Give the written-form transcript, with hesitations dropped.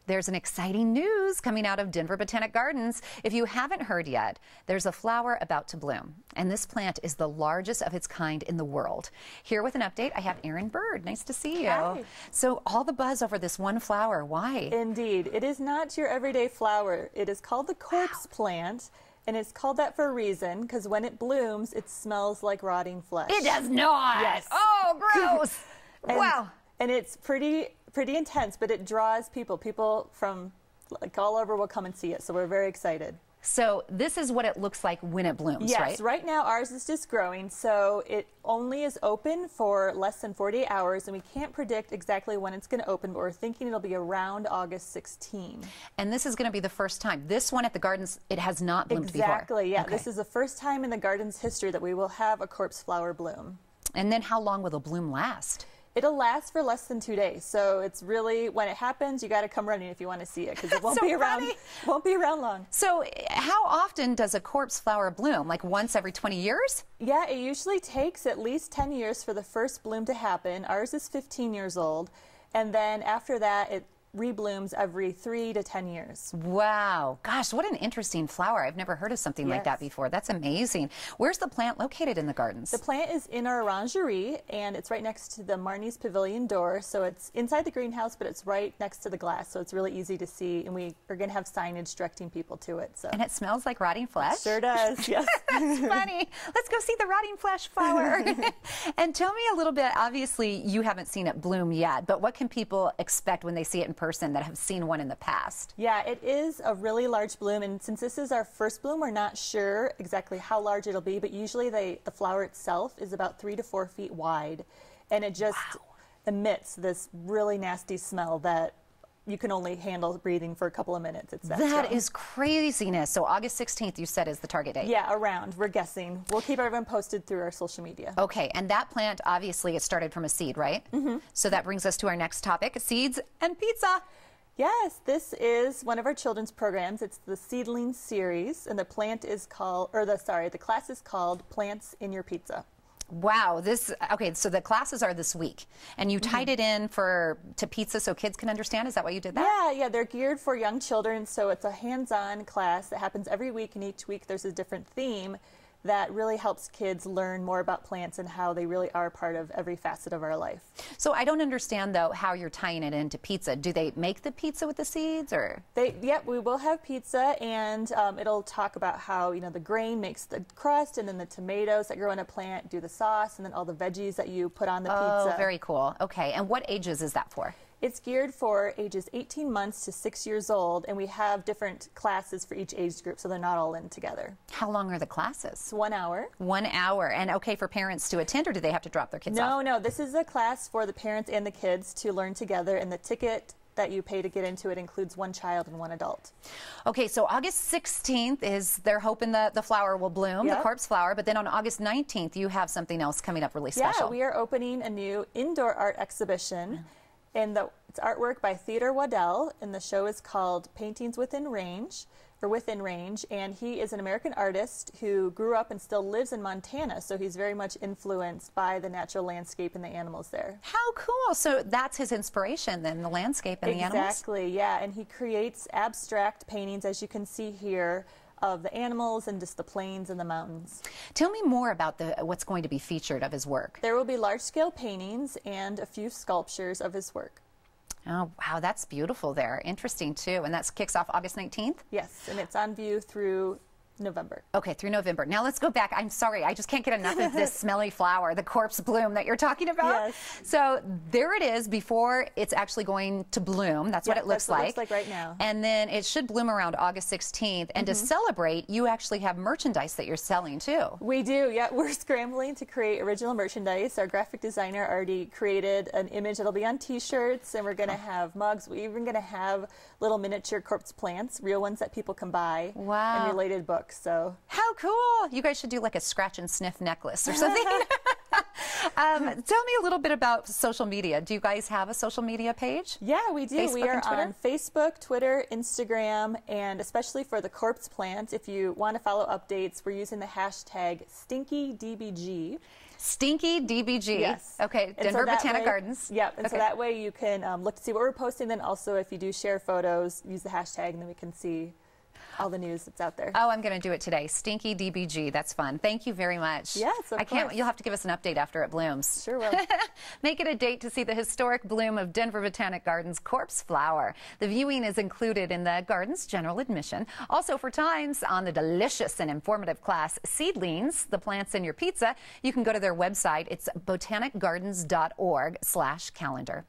There's an exciting news coming out of Denver Botanic Gardens. If you haven't heard yet, there's a flower about to bloom, and this plant is the largest of its kind in the world. Here with an update, I have Erin Bird. Nice to see you. Hi. So all the buzz over this one flower. Why? Indeed. It is not your everyday flower. It is called the Corpose plant, and it's called that for a reason, because when it blooms, it smells like rotting flesh. It does not. Yes. Oh, gross. Wow. And it's pretty intense, but it draws people. People from like all over will come and see it, so we're very excited. So this is what it looks like when it blooms, yes, right? Yes, right now ours is just growing, so it only is open for less than 48 hours, and we can't predict exactly when it's going to open, but we're thinking it'll be around August 16. And this is going to be the first time. This one at the gardens, it has not bloomed before. Exactly, yeah. Okay. This is the first time in the garden's history that we will have a corpse flower bloom. And then how long will the bloom last? It'll last for less than 2 days, so it's really, when it happens, you got to come running if you want to see it, because it won't so be around. Won't be around long. So, how often does a corpse flower bloom? Like once every 20 years? Yeah, it usually takes at least 10 years for the first bloom to happen. Ours is 15 years old, and then after that, it reblooms every 3 to 10 years. Wow. Gosh, what an interesting flower. I've never heard of something like that before. That's amazing. Where's the plant located in the gardens? The plant is in our orangerie, and it's right next to the Marnie's Pavilion door. So it's inside the greenhouse, but it's right next to the glass, so it's really easy to see, and we are going to have signage directing people to it. So. And it smells like rotting flesh? It sure does, yes. That's funny. Let's go see the rotting flesh flower. And tell me a little bit, obviously you haven't seen it bloom yet, but what can people expect when they see it in person that have seen one in the past? Yeah, it is a really large bloom, and since this is our first bloom, we're not sure exactly how large it'll be, but usually the flower itself is about 3 to 4 feet wide, and it just emits this really nasty smell that you can only handle breathing for a couple of minutes. It's that strong. Is craziness. So August 16th, you said, is the target date? Yeah, around. We're guessing. We'll keep everyone posted through our social media. Okay, and that plant, obviously, it started from a seed, right? Mm-hmm. So that brings us to our next topic, seeds and pizza. Yes, this is one of our children's programs. It's the Seedling Series, and the plant is called, the class is called Plants in Your Pizza. Wow, okay, so the classes are this week, and you tied it in to pizza so kids can understand? Is that why you did that? Yeah, they're geared for young children, so it's a hands-on class that happens every week, and each week there's a different theme that really helps kids learn more about plants and how they really are part of every facet of our life. So I don't understand, though, how you're tying it into pizza. Do they make the pizza with the seeds, or? Yep, we will have pizza, and it'll talk about how, the grain makes the crust, and then the tomatoes that grow in a plant do the sauce, and then all the veggies that you put on the pizza. Oh, very cool. Okay, and what ages is that for? It's geared for ages 18 months to 6 years old, and we have different classes for each age group, so they're not all in together. How long are the classes? It's 1 hour. 1 hour. And okay for parents to attend, or do they have to drop their kids off? No, this is a class for the parents and the kids to learn together, and the ticket that you pay to get into it includes 1 child and 1 adult. Okay, so August 16th is, they're hoping the flower will bloom, the corpse flower, but then on August 19th, you have something else coming up really special. Yeah, we are opening a new indoor art exhibition. And it's artwork by Theodore Waddell, and the show is called Paintings Within Range, and he is an American artist who grew up and still lives in Montana, so he's very much influenced by the natural landscape and the animals there. How cool. So that's his inspiration then, the landscape and the animals? Exactly, yeah, and he creates abstract paintings, as you can see here, of the animals and just the plains and the mountains. Tell me more about what's going to be featured of his work. There will be large-scale paintings and a few sculptures of his work. Oh, wow, that's beautiful there. Interesting, too. And that kicks off August 19th? Yes, and it's on view through November. Okay, through November. Now let's go back. I'm sorry, I just can't get enough of this smelly flower, the corpse bloom that you're talking about. Yes. So there it is before it's actually going to bloom. That's what it looks like. That's what it looks like right now. And then it should bloom around August 16th. And to celebrate, you actually have merchandise that you're selling too. We do, yeah. We're scrambling to create original merchandise. Our graphic designer already created an image that'll be on t-shirts, and we're going to have mugs. We're even going to have little miniature corpse plants, real ones that people can buy. Wow. And related books. So how cool. You guys should do like a scratch and sniff necklace or something. Tell me a little bit about social media. Do you guys have a social media page? Yeah, we do. Facebook we are and Twitter? on Facebook, Twitter, Instagram, and especially for the corpse plant, if you want to follow updates, we're using the hashtag StinkyDBG. Stinky DBG. Yes. Okay, And so Denver that Botanic way- Gardens. Yep, and so Okay. that way you can look to see what we're posting. Then also, if you do share photos, use the hashtag, and then we can see all the news that's out there. Oh, I'm going to do it today. Stinky DBG. That's fun. Thank you very much. Yes, of I can't. course. You'll have to give us an update after it blooms. Sure will. Make it a date to see the historic bloom of Denver Botanic Gardens Corpse flower. The viewing is included in the garden's general admission. Also, for times on the delicious and informative class Seedlings, the plants in your pizza, you can go to their website. It's botanicgardens.org/calendar.